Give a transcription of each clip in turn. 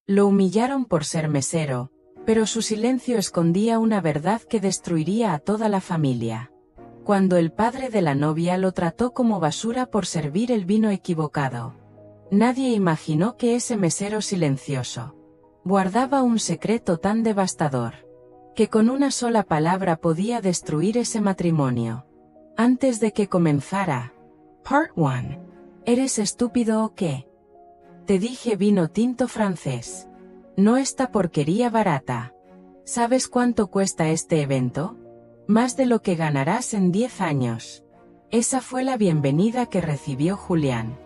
Lo humillaron por ser mesero, pero su silencio escondía una verdad que destruiría a toda la familia. Cuando el padre de la novia lo trató como basura por servir el vino equivocado. Nadie imaginó que ese mesero silencioso guardaba un secreto tan devastador, que con una sola palabra podía destruir ese matrimonio. Antes de que comenzara. Part 1. ¿Eres estúpido o qué? Te dije vino tinto francés. No esta porquería barata. ¿Sabes cuánto cuesta este evento? Más de lo que ganarás en 10 años. Esa fue la bienvenida que recibió Julián.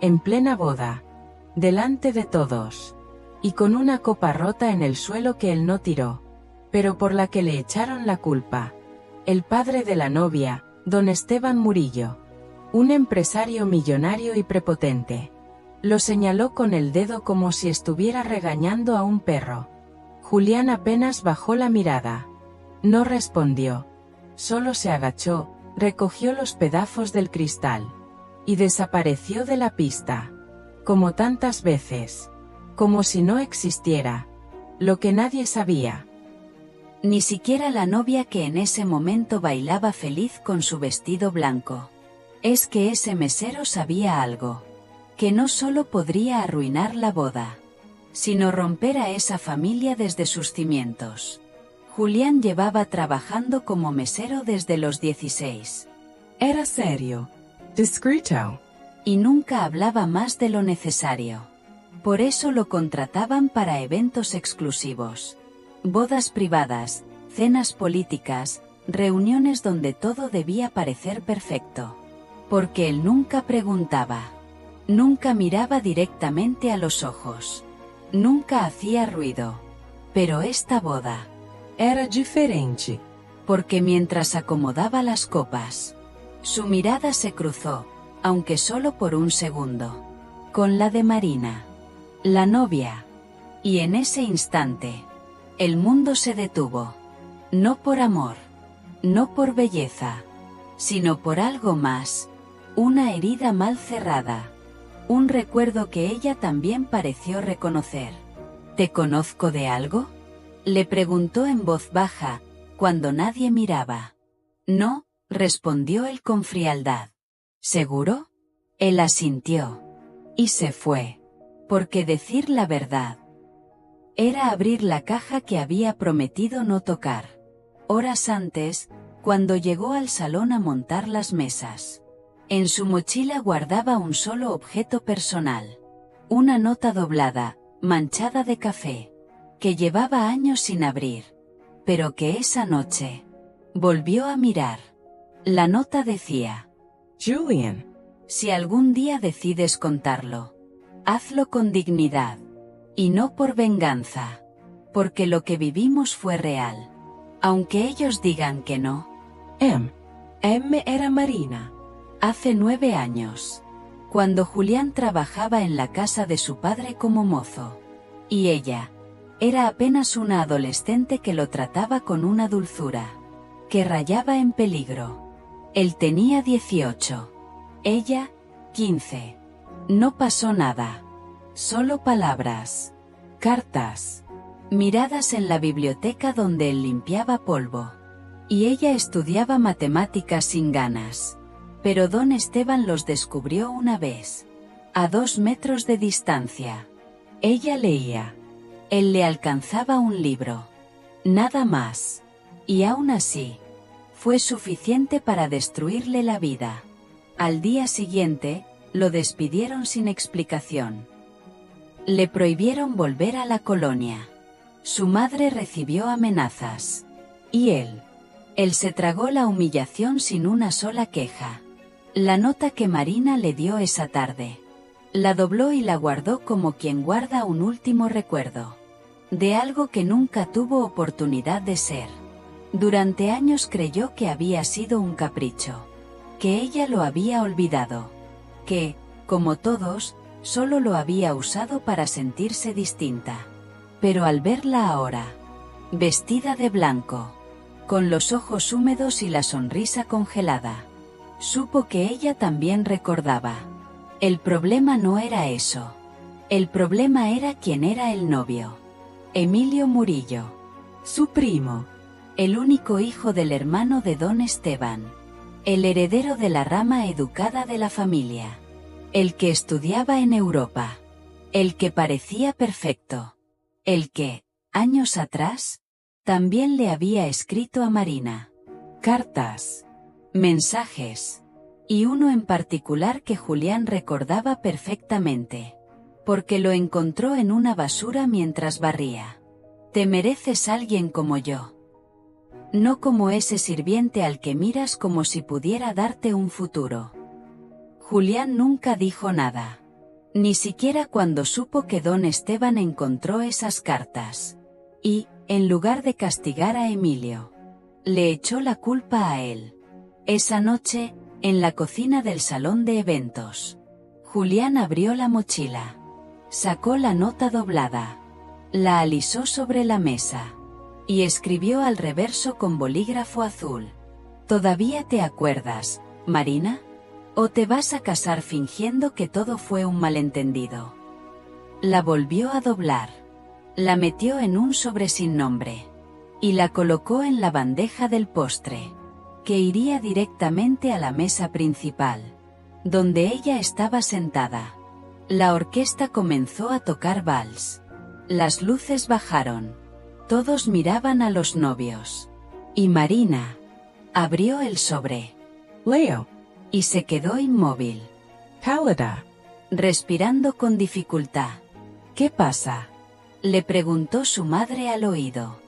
En plena boda. Delante de todos. Y con una copa rota en el suelo que él no tiró, pero por la que le echaron la culpa. El padre de la novia, don Esteban Murillo. Un empresario millonario y prepotente. Lo señaló con el dedo como si estuviera regañando a un perro. Julián apenas bajó la mirada. No respondió. Solo se agachó, recogió los pedazos del cristal. Y desapareció de la pista. Como tantas veces. Como si no existiera. Lo que nadie sabía. Ni siquiera la novia que en ese momento bailaba feliz con su vestido blanco. Es que ese mesero sabía algo. Que no solo podría arruinar la boda, sino romper a esa familia desde sus cimientos. Julián llevaba trabajando como mesero desde los 16. Era serio. Discreto. Y nunca hablaba más de lo necesario. Por eso lo contrataban para eventos exclusivos. Bodas privadas, cenas políticas, reuniones donde todo debía parecer perfecto. Porque él nunca preguntaba. Nunca miraba directamente a los ojos. Nunca hacía ruido. Pero esta boda era diferente. Porque mientras acomodaba las copas, su mirada se cruzó, aunque solo por un segundo, con la de Marina, la novia. Y en ese instante, el mundo se detuvo. No por amor, no por belleza, sino por algo más, una herida mal cerrada. Un recuerdo que ella también pareció reconocer. ¿Te conozco de algo?, le preguntó en voz baja, cuando nadie miraba. No, respondió él con frialdad. ¿Seguro? Él asintió. Y se fue. Porque decir la verdad era abrir la caja que había prometido no tocar. Horas antes, cuando llegó al salón a montar las mesas. En su mochila guardaba un solo objeto personal. Una nota doblada, manchada de café, que llevaba años sin abrir, pero que esa noche volvió a mirar. La nota decía: Julian, si algún día decides contarlo, hazlo con dignidad, y no por venganza, porque lo que vivimos fue real, aunque ellos digan que no. M era Marina. Hace 9 años, cuando Julián trabajaba en la casa de su padre como mozo, y ella era apenas una adolescente que lo trataba con una dulzura que rayaba en peligro. Él tenía 18, ella 15. No pasó nada, solo palabras, cartas, miradas en la biblioteca donde él limpiaba polvo, y ella estudiaba matemáticas sin ganas. Pero don Esteban los descubrió una vez, a 2 metros de distancia. Ella leía. Él le alcanzaba un libro. Nada más. Y aún así, fue suficiente para destruirle la vida. Al día siguiente, lo despidieron sin explicación. Le prohibieron volver a la colonia. Su madre recibió amenazas. Y él se tragó la humillación sin una sola queja. La nota que Marina le dio esa tarde. La dobló y la guardó como quien guarda un último recuerdo. De algo que nunca tuvo oportunidad de ser. Durante años creyó que había sido un capricho. Que ella lo había olvidado. Que, como todos, solo lo había usado para sentirse distinta. Pero al verla ahora, vestida de blanco, con los ojos húmedos y la sonrisa congelada, supo que ella también recordaba. El problema no era eso. El problema era quién era el novio. Emilio Murillo. Su primo. El único hijo del hermano de don Esteban. El heredero de la rama educada de la familia. El que estudiaba en Europa. El que parecía perfecto. El que, años atrás, también le había escrito a Marina. Cartas. Mensajes. Y uno en particular que Julián recordaba perfectamente. Porque lo encontró en una basura mientras barría. Te mereces alguien como yo. No como ese sirviente al que miras como si pudiera darte un futuro. Julián nunca dijo nada. Ni siquiera cuando supo que don Esteban encontró esas cartas. Y, en lugar de castigar a Emilio, le echó la culpa a él. Esa noche, en la cocina del salón de eventos, Julián abrió la mochila. Sacó la nota doblada. La alisó sobre la mesa. Y escribió al reverso con bolígrafo azul. ¿Todavía te acuerdas, Marina? ¿O te vas a casar fingiendo que todo fue un malentendido? La volvió a doblar. La metió en un sobre sin nombre. Y la colocó en la bandeja del postre, que iría directamente a la mesa principal, donde ella estaba sentada. La orquesta comenzó a tocar vals. Las luces bajaron. Todos miraban a los novios. Y Marina abrió el sobre. Leo. Y se quedó inmóvil. Pálida. Respirando con dificultad. ¿Qué pasa?, le preguntó su madre al oído.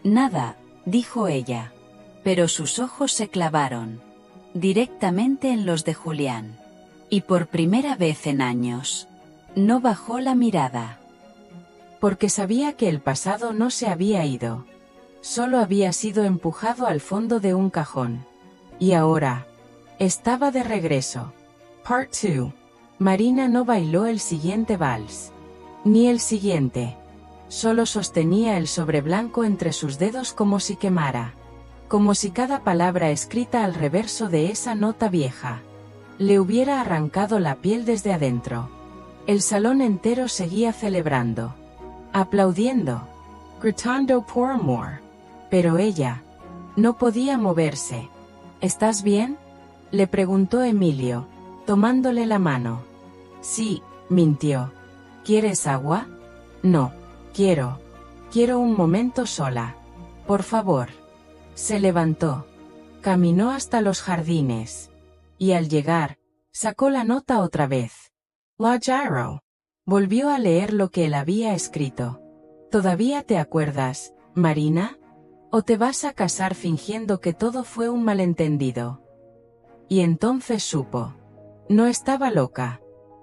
Nada, dijo ella. Pero sus ojos se clavaron directamente en los de Julián. Y por primera vez en años, no bajó la mirada. Porque sabía que el pasado no se había ido. Solo había sido empujado al fondo de un cajón. Y ahora estaba de regreso. Part 2. Marina no bailó el siguiente vals. Ni el siguiente. Solo sostenía el sobre blanco entre sus dedos como si quemara. Como si cada palabra escrita al reverso de esa nota vieja le hubiera arrancado la piel desde adentro. El salón entero seguía celebrando. Aplaudiendo. Gritando por amor. Pero ella no podía moverse. ¿Estás bien?, le preguntó Emilio, tomándole la mano. Sí, mintió. ¿Quieres agua? No. Quiero un momento sola. Por favor. Se levantó. Caminó hasta los jardines. Y al llegar, sacó la nota otra vez. La Gyro. Volvió a leer lo que él había escrito. ¿Todavía te acuerdas, Marina? ¿O te vas a casar fingiendo que todo fue un malentendido? Y entonces supo. No estaba loca.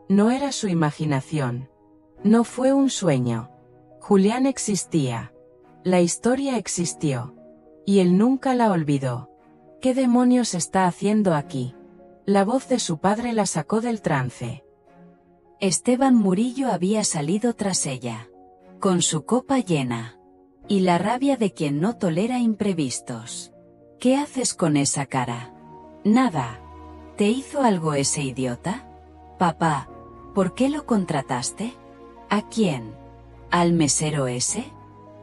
No era su imaginación. No fue un sueño. Julián existía. La historia existió. Y él nunca la olvidó. ¿Qué demonios está haciendo aquí? La voz de su padre la sacó del trance. Esteban Murillo había salido tras ella, con su copa llena. Y la rabia de quien no tolera imprevistos. ¿Qué haces con esa cara? Nada. ¿Te hizo algo ese idiota? Papá, ¿por qué lo contrataste? ¿A quién? ¿Al mesero ese?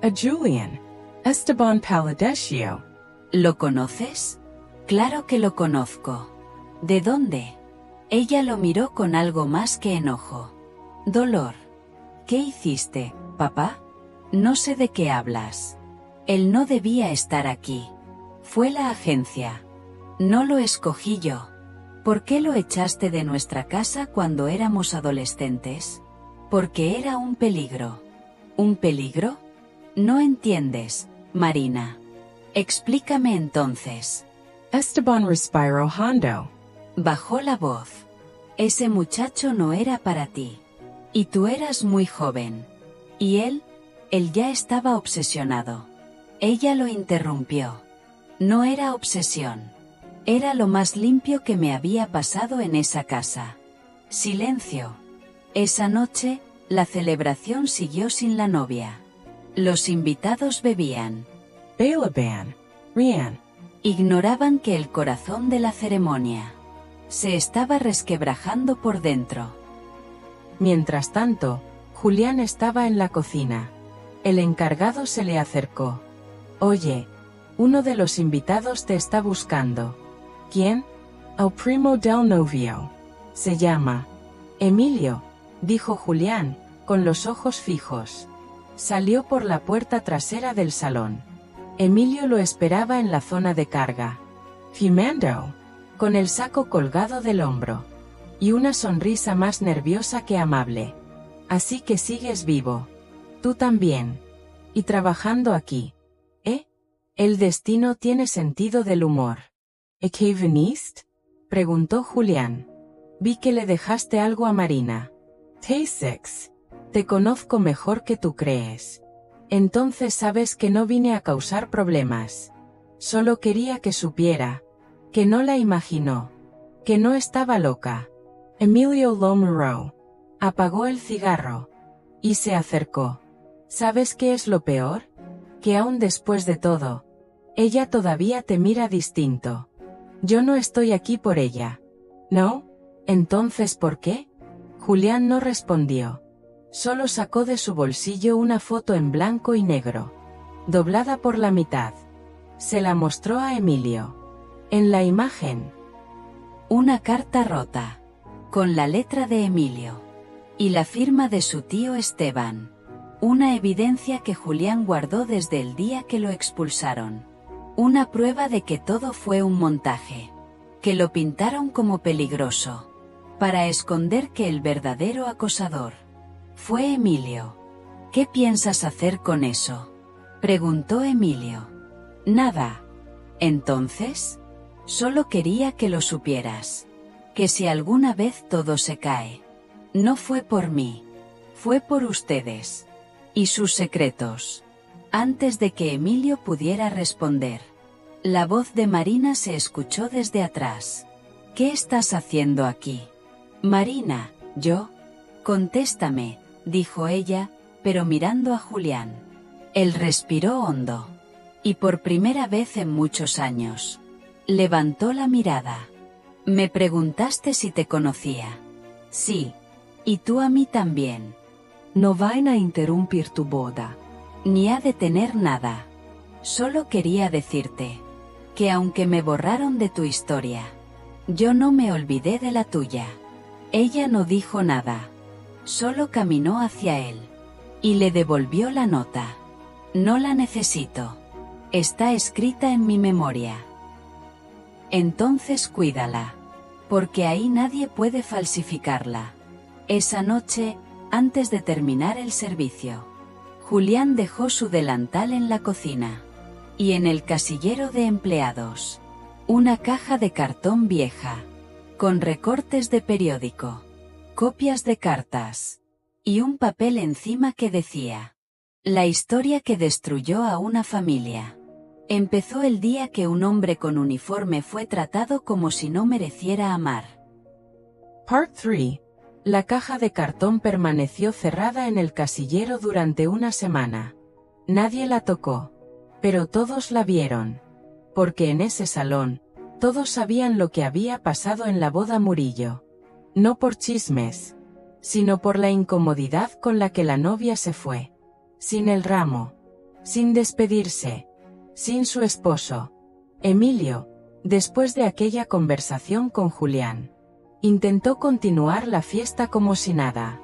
A Julián. Esteban Paladesio. ¿Lo conoces? Claro que lo conozco. ¿De dónde? Ella lo miró con algo más que enojo. Dolor. ¿Qué hiciste, papá? No sé de qué hablas. Él no debía estar aquí. Fue la agencia. No lo escogí yo. ¿Por qué lo echaste de nuestra casa cuando éramos adolescentes? Porque era un peligro. ¿Un peligro? No entiendes, Marina. Explícame entonces. Esteban respiró hondo. Bajó la voz. Ese muchacho no era para ti. Y tú eras muy joven. Y él ya estaba obsesionado. Ella lo interrumpió. No era obsesión. Era lo más limpio que me había pasado en esa casa. Silencio. Esa noche, la celebración siguió sin la novia. Los invitados bebían. Bailaban. Rían. Ignoraban que el corazón de la ceremonia se estaba resquebrajando por dentro. Mientras tanto, Julián estaba en la cocina. El encargado se le acercó. Oye, uno de los invitados te está buscando. ¿Quién? El primo del novio. Se llama Emilio, dijo Julián, con los ojos fijos. Salió por la puerta trasera del salón. Emilio lo esperaba en la zona de carga. Fumando, con el saco colgado del hombro. Y una sonrisa más nerviosa que amable. Así que sigues vivo. Tú también. Y trabajando aquí. ¿Eh? El destino tiene sentido del humor. ¿A qué viniste? Preguntó Julián. Vi que le dejaste algo a Marina. T6. Te conozco mejor que tú crees. Entonces sabes que no vine a causar problemas. Solo quería que supiera. Que no la imaginó. Que no estaba loca. Emilio Lomuro. Apagó el cigarro. Y se acercó. ¿Sabes qué es lo peor? Que aún después de todo, ella todavía te mira distinto. Yo no estoy aquí por ella. ¿No? Entonces, ¿por qué? Julián no respondió. Solo sacó de su bolsillo una foto en blanco y negro. Doblada por la mitad. Se la mostró a Emilio. En la imagen. Una carta rota. Con la letra de Emilio. Y la firma de su tío Esteban. Una evidencia que Julián guardó desde el día que lo expulsaron. Una prueba de que todo fue un montaje. Que lo pintaron como peligroso. Para esconder que el verdadero acosador fue Emilio. ¿Qué piensas hacer con eso? Preguntó Emilio. Nada. Entonces, solo quería que lo supieras. Que si alguna vez todo se cae, no fue por mí. Fue por ustedes. Y sus secretos. Antes de que Emilio pudiera responder, la voz de Marina se escuchó desde atrás. ¿Qué estás haciendo aquí? Marina, ¿yo? Contéstame, dijo ella, pero mirando a Julián. Él respiró hondo. Y por primera vez en muchos años, levantó la mirada. Me preguntaste si te conocía. Sí. Y tú a mí también. No van a interrumpir tu boda. Ni a detener nada. Solo quería decirte que aunque me borraron de tu historia, yo no me olvidé de la tuya. Ella no dijo nada. Solo caminó hacia él. Y le devolvió la nota. No la necesito. Está escrita en mi memoria. Entonces cuídala. Porque ahí nadie puede falsificarla. Esa noche, antes de terminar el servicio, Julián dejó su delantal en la cocina. Y en el casillero de empleados, una caja de cartón vieja, con recortes de periódico, copias de cartas, y un papel encima que decía: la historia que destruyó a una familia. Empezó el día que un hombre con uniforme fue tratado como si no mereciera amar. Part 3. La caja de cartón permaneció cerrada en el casillero durante una semana. Nadie la tocó. Pero todos la vieron. Porque en ese salón, todos sabían lo que había pasado en la boda Murillo. No por chismes, sino por la incomodidad con la que la novia se fue. Sin el ramo. Sin despedirse. Sin su esposo. Emilio, después de aquella conversación con Julián, intentó continuar la fiesta como si nada.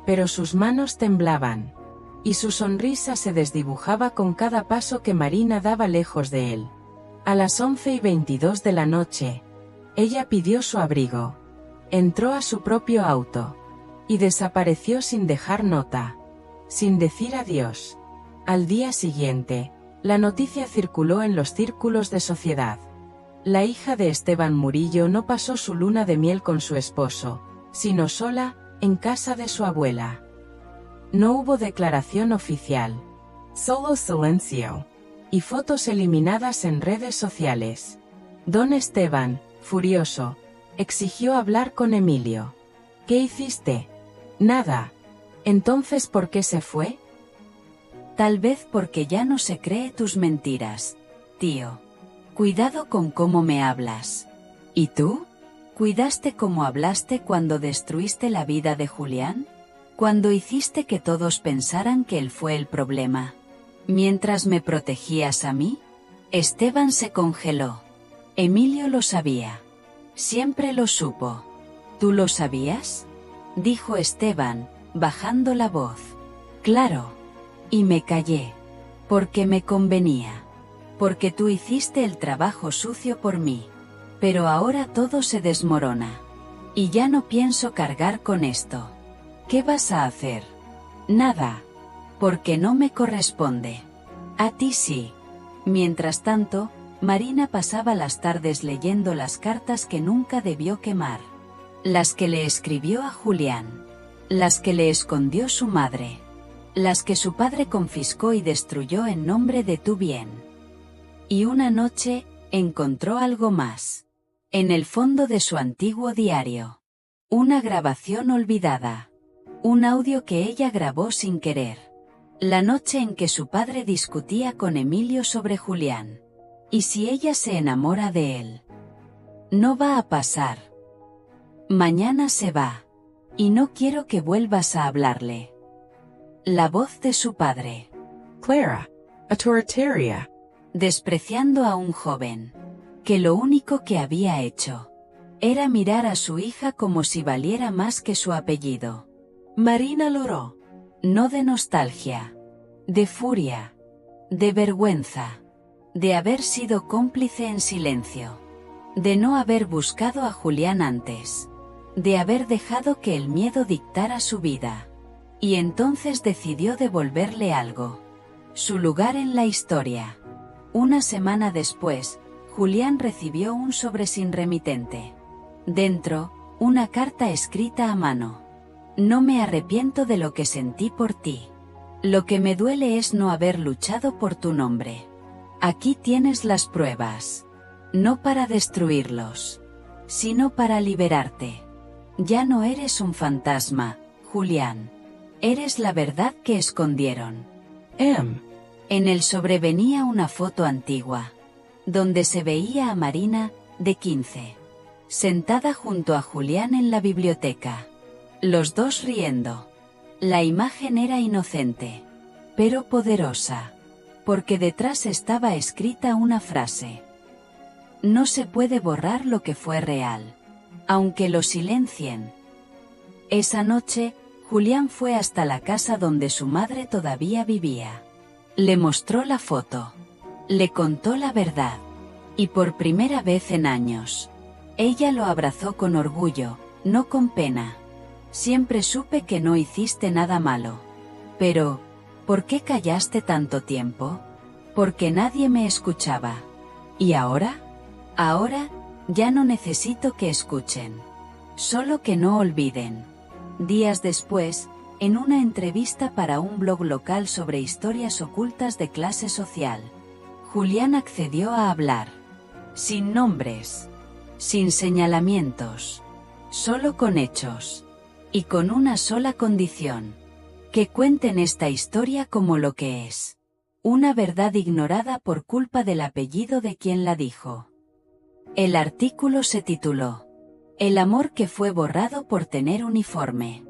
Pero sus manos temblaban. Y su sonrisa se desdibujaba con cada paso que Marina daba lejos de él. A las 11:22 de la noche, ella pidió su abrigo. Entró a su propio auto. Y desapareció sin dejar nota. Sin decir adiós. Al día siguiente, la noticia circuló en los círculos de sociedad. La hija de Esteban Murillo no pasó su luna de miel con su esposo, sino sola, en casa de su abuela. No hubo declaración oficial. Solo silencio. Y fotos eliminadas en redes sociales. Don Esteban, furioso, exigió hablar con Emilio. ¿Qué hiciste? Nada. Entonces, ¿por qué se fue? Tal vez porque ya no se cree tus mentiras, tío. Cuidado con cómo me hablas. ¿Y tú? ¿Cuidaste cómo hablaste cuando destruiste la vida de Julián? Cuando hiciste que todos pensaran que él fue el problema. Mientras me protegías a mí. Esteban se congeló. Emilio lo sabía. Siempre lo supo. ¿Tú lo sabías? Dijo Esteban, bajando la voz. Claro. Y me callé. Porque me convenía. Porque tú hiciste el trabajo sucio por mí. Pero ahora todo se desmorona. Y ya no pienso cargar con esto. ¿Qué vas a hacer? Nada. Porque no me corresponde. A ti sí. Mientras tanto, Marina pasaba las tardes leyendo las cartas que nunca debió quemar. Las que le escribió a Julián. Las que le escondió su madre. Las que su padre confiscó y destruyó en nombre de tu bien. Y una noche, encontró algo más. En el fondo de su antiguo diario. Una grabación olvidada. Un audio que ella grabó sin querer. La noche en que su padre discutía con Emilio sobre Julián. ¿Y si ella se enamora de él? No va a pasar. Mañana se va. Y no quiero que vuelvas a hablarle. La voz de su padre. Clara, a torteria. Despreciando a un joven. Que lo único que había hecho. Era mirar a su hija como si valiera más que su apellido. Marina lloró. No de nostalgia. De furia. De vergüenza. De haber sido cómplice en silencio. De no haber buscado a Julián antes. De haber dejado que el miedo dictara su vida. Y entonces decidió devolverle algo. Su lugar en la historia. Una semana después, Julián recibió un sobre sin remitente. Dentro, una carta escrita a mano. No me arrepiento de lo que sentí por ti. Lo que me duele es no haber luchado por tu nombre. Aquí tienes las pruebas. No para destruirlos, sino para liberarte. Ya no eres un fantasma, Julián. Eres la verdad que escondieron. En el sobre venía una foto antigua, donde se veía a Marina, de 15, sentada junto a Julián en la biblioteca. Los dos riendo. La imagen era inocente, pero poderosa, porque detrás estaba escrita una frase. No se puede borrar lo que fue real, aunque lo silencien. Esa noche, Julián fue hasta la casa donde su madre todavía vivía. Le mostró la foto. Le contó la verdad. Y por primera vez en años, ella lo abrazó con orgullo, no con pena. Siempre supe que no hiciste nada malo. Pero, ¿por qué callaste tanto tiempo? Porque nadie me escuchaba. ¿Y ahora? Ahora, ya no necesito que escuchen. Solo que no olviden. Días después, en una entrevista para un blog local sobre historias ocultas de clase social, Julián accedió a hablar. Sin nombres. Sin señalamientos. Solo con hechos. Y con una sola condición. Que cuenten esta historia como lo que es. Una verdad ignorada por culpa del apellido de quien la dijo. El artículo se tituló El amor que fue borrado por tener uniforme.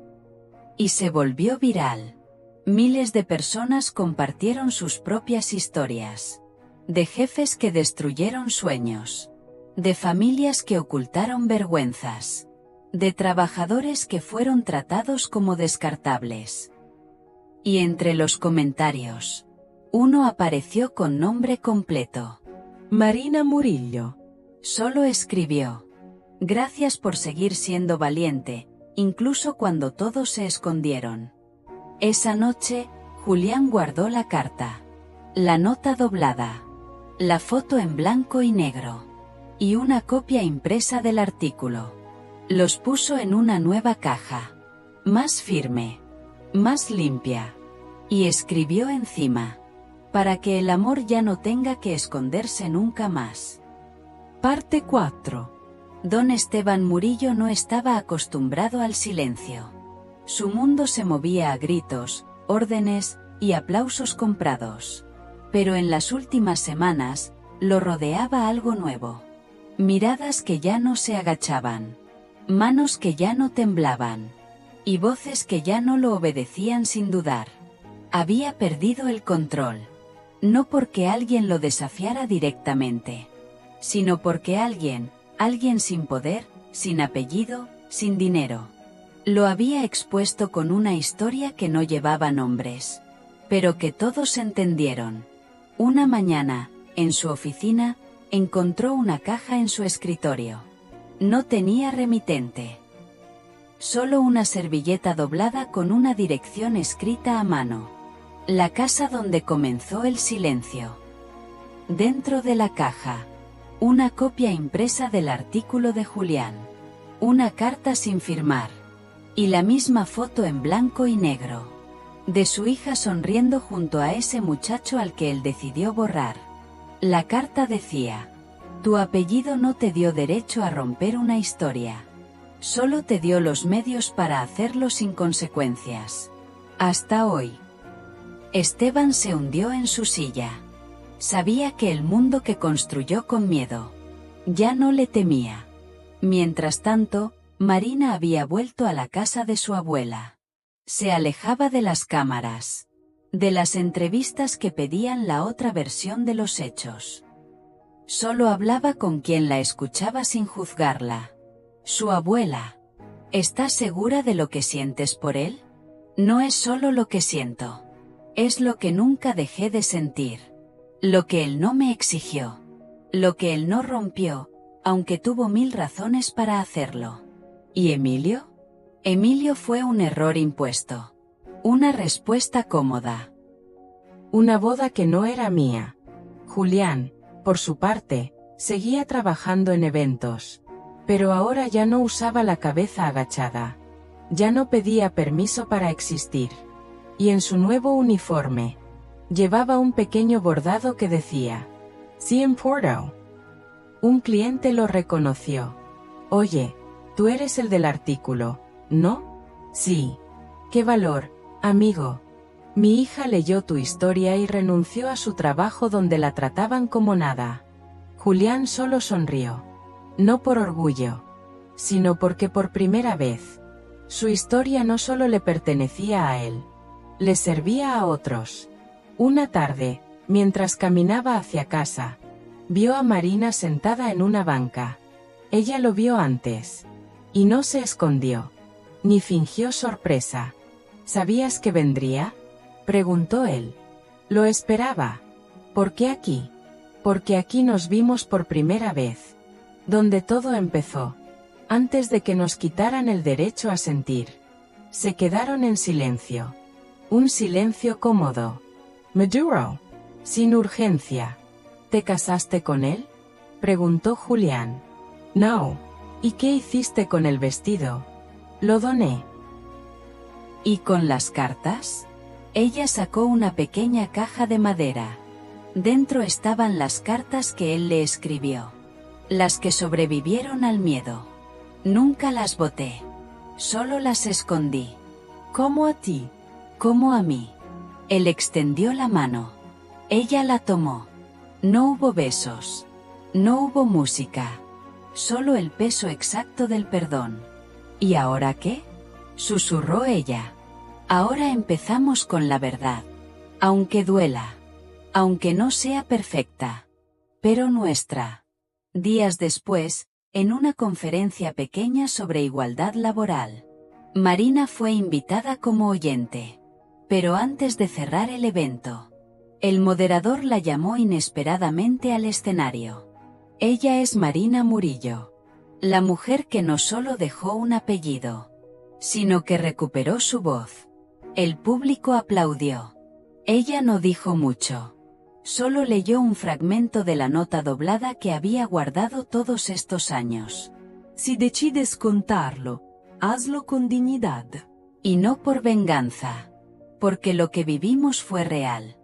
Y se volvió viral. Miles de personas compartieron sus propias historias. De jefes que destruyeron sueños. De familias que ocultaron vergüenzas. De trabajadores que fueron tratados como descartables. Y entre los comentarios, uno apareció con nombre completo. Marina Murillo. Solo escribió: gracias por seguir siendo valiente, incluso cuando todos se escondieron. Esa noche, Julián guardó la carta, la nota doblada, la foto en blanco y negro, y una copia impresa del artículo. Los puso en una nueva caja, más firme, más limpia, y escribió encima: para que el amor ya no tenga que esconderse nunca más. Parte 4. Don Esteban Murillo no estaba acostumbrado al silencio. Su mundo se movía a gritos, órdenes y aplausos comprados. Pero en las últimas semanas, lo rodeaba algo nuevo. Miradas que ya no se agachaban. Manos que ya no temblaban. Y voces que ya no lo obedecían sin dudar. Había perdido el control. No porque alguien lo desafiara directamente, sino porque alguien sin poder, sin apellido, sin dinero, lo había expuesto con una historia que no llevaba nombres, pero que todos entendieron. Una mañana, en su oficina, encontró una caja en su escritorio. No tenía remitente. Solo una servilleta doblada con una dirección escrita a mano. La casa donde comenzó el silencio. Dentro de la caja, una copia impresa del artículo de Julián. Una carta sin firmar. Y la misma foto en blanco y negro. De su hija sonriendo junto a ese muchacho al que él decidió borrar. La carta decía: tu apellido no te dio derecho a romper una historia. Solo te dio los medios para hacerlo sin consecuencias. Hasta hoy. Esteban se hundió en su silla. Sabía que el mundo que construyó con miedo ya no le temía. Mientras tanto, Marina había vuelto a la casa de su abuela. Se alejaba de las cámaras, de las entrevistas que pedían la otra versión de los hechos. Solo hablaba con quien la escuchaba sin juzgarla. Su abuela. ¿Estás segura de lo que sientes por él? No es solo lo que siento. Es lo que nunca dejé de sentir. Lo que él no me exigió. Lo que él no rompió, aunque tuvo 1000 razones para hacerlo. ¿Y Emilio? Emilio fue un error impuesto. Una respuesta cómoda. Una boda que no era mía. Julián, por su parte, seguía trabajando en eventos. Pero ahora ya no usaba la cabeza agachada. Ya no pedía permiso para existir. Y en su nuevo uniforme, llevaba un pequeño bordado que decía: "Sí importa". Un cliente lo reconoció. «Oye, tú eres el del artículo, ¿no?» «Sí». «Qué valor, amigo. Mi hija leyó tu historia y renunció a su trabajo donde la trataban como nada». Julián solo sonrió. No por orgullo, sino porque por primera vez, su historia no solo le pertenecía a él, le servía a otros. Una tarde, mientras caminaba hacia casa, vio a Marina sentada en una banca. Ella lo vio antes. Y no se escondió, ni fingió sorpresa. ¿Sabías que vendría?, preguntó él. Lo esperaba. ¿Por qué aquí? Porque aquí nos vimos por primera vez. Donde todo empezó. Antes de que nos quitaran el derecho a sentir. Se quedaron en silencio. Un silencio cómodo. Maduro. Sin urgencia. ¿Te casaste con él?, preguntó Julián. No. ¿Y qué hiciste con el vestido? Lo doné. ¿Y con las cartas? Ella sacó una pequeña caja de madera. Dentro estaban las cartas que él le escribió. Las que sobrevivieron al miedo. Nunca las boté. Solo las escondí. Como a ti. Como a mí. Él extendió la mano. Ella la tomó. No hubo besos. No hubo música. Solo el peso exacto del perdón. ¿Y ahora qué?, susurró ella. Ahora empezamos con la verdad. Aunque duela. Aunque no sea perfecta. Pero nuestra. Días después, en una conferencia pequeña sobre igualdad laboral, Marina fue invitada como oyente. Pero antes de cerrar el evento, el moderador la llamó inesperadamente al escenario. Ella es Marina Murillo. La mujer que no solo dejó un apellido, sino que recuperó su voz. El público aplaudió. Ella no dijo mucho. Solo leyó un fragmento de la nota doblada que había guardado todos estos años. Si decides contarlo, hazlo con dignidad. Y no por venganza. Porque lo que vivimos fue real.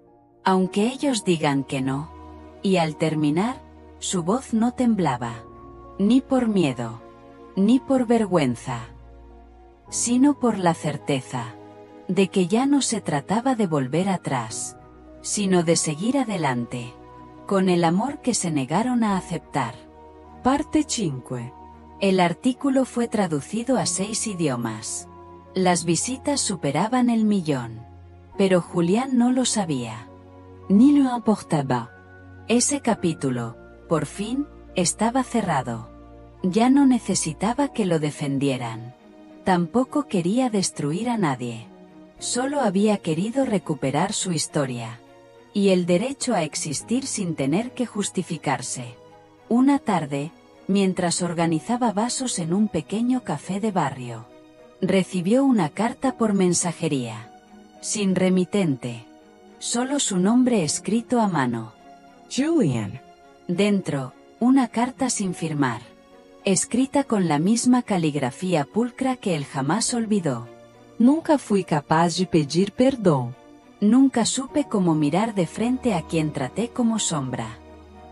Aunque ellos digan que no. Y al terminar, su voz no temblaba. Ni por miedo. Ni por vergüenza. Sino por la certeza. De que ya no se trataba de volver atrás. Sino de seguir adelante. Con el amor que se negaron a aceptar. Parte 5. El artículo fue traducido a 6 idiomas. Las visitas superaban el 1.000.000. Pero Julián no lo sabía. Ni le importaba. Ese capítulo, por fin, estaba cerrado. Ya no necesitaba que lo defendieran. Tampoco quería destruir a nadie. Solo había querido recuperar su historia. Y el derecho a existir sin tener que justificarse. Una tarde, mientras organizaba vasos en un pequeño café de barrio, recibió una carta por mensajería. Sin remitente. Solo su nombre escrito a mano. Julian. Dentro, una carta sin firmar. Escrita con la misma caligrafía pulcra que él jamás olvidó. Nunca fui capaz de pedir perdón. Nunca supe cómo mirar de frente a quien traté como sombra.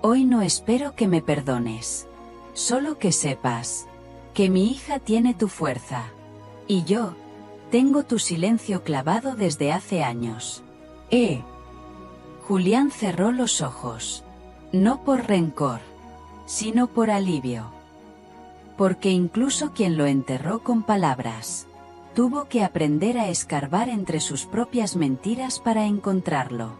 Hoy no espero que me perdones. Solo que sepas que mi hija tiene tu fuerza. Y yo tengo tu silencio clavado desde hace años. Julián cerró los ojos. No por rencor, sino por alivio. Porque incluso quien lo enterró con palabras, tuvo que aprender a escarbar entre sus propias mentiras para encontrarlo.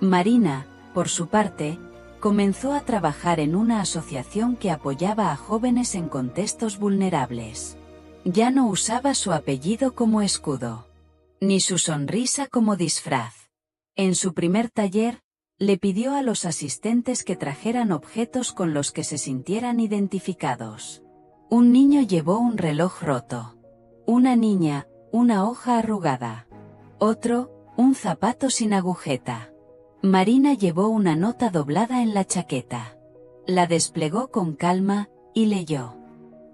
Marina, por su parte, comenzó a trabajar en una asociación que apoyaba a jóvenes en contextos vulnerables. Ya no usaba su apellido como escudo, ni su sonrisa como disfraz. En su primer taller, le pidió a los asistentes que trajeran objetos con los que se sintieran identificados. Un niño llevó un reloj roto. Una niña, una hoja arrugada. Otro, un zapato sin agujeta. Marina llevó una nota doblada en la chaqueta. La desplegó con calma, y leyó.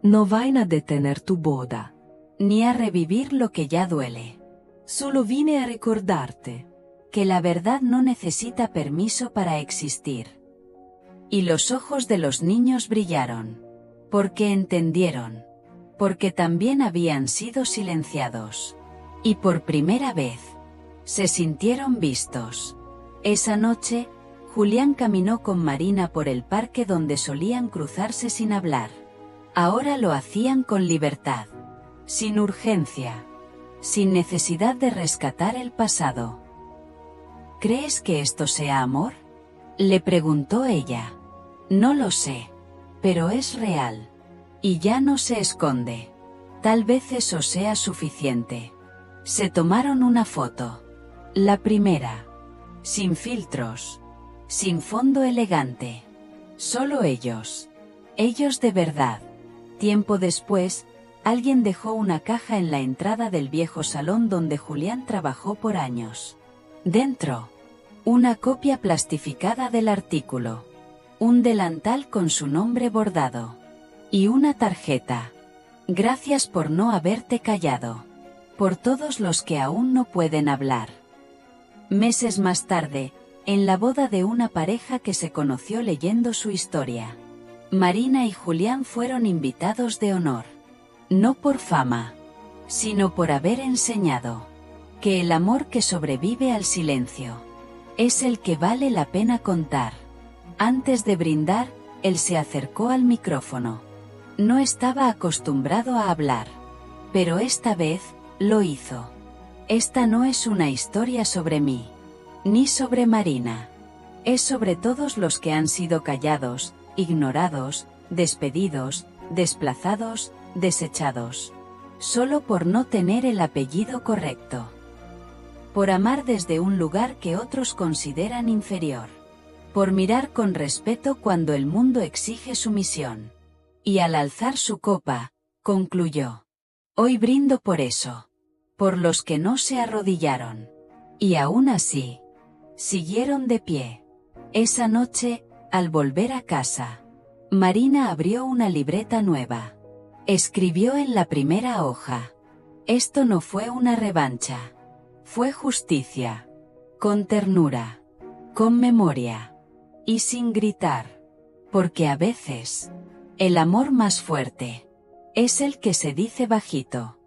No vayan a detener tu boda. Ni a revivir lo que ya duele. Solo vine a recordarte. Que la verdad no necesita permiso para existir. Y los ojos de los niños brillaron. Porque entendieron. Porque también habían sido silenciados. Y por primera vez, se sintieron vistos. Esa noche, Julián caminó con Marina por el parque donde solían cruzarse sin hablar. Ahora lo hacían con libertad. Sin urgencia. Sin necesidad de rescatar el pasado. ¿Crees que esto sea amor? Le preguntó ella. No lo sé. Pero es real. Y ya no se esconde. Tal vez eso sea suficiente. Se tomaron una foto. La primera. Sin filtros. Sin fondo elegante. Solo ellos. Ellos de verdad. Tiempo después, alguien dejó una caja en la entrada del viejo salón donde Julián trabajó por años. Dentro, una copia plastificada del artículo. Un delantal con su nombre bordado. Y una tarjeta. Gracias por no haberte callado. Por todos los que aún no pueden hablar. Meses más tarde, en la boda de una pareja que se conoció leyendo su historia, Marina y Julián fueron invitados de honor. No por fama, sino por haber enseñado que el amor que sobrevive al silencio es el que vale la pena contar. Antes de brindar, él se acercó al micrófono. No estaba acostumbrado a hablar, pero esta vez lo hizo. Esta no es una historia sobre mí, ni sobre Marina. Es sobre todos los que han sido callados, ignorados, despedidos, desplazados, desechados. Solo por no tener el apellido correcto. Por amar desde un lugar que otros consideran inferior. Por mirar con respeto cuando el mundo exige sumisión. Y al alzar su copa, concluyó. Hoy brindo por eso. Por los que no se arrodillaron. Y aún así, siguieron de pie. Esa noche, al volver a casa, Marina abrió una libreta nueva. Escribió en la primera hoja. Esto no fue una revancha. Fue justicia. Con ternura. Con memoria. Y sin gritar. Porque a veces, el amor más fuerte es el que se dice bajito.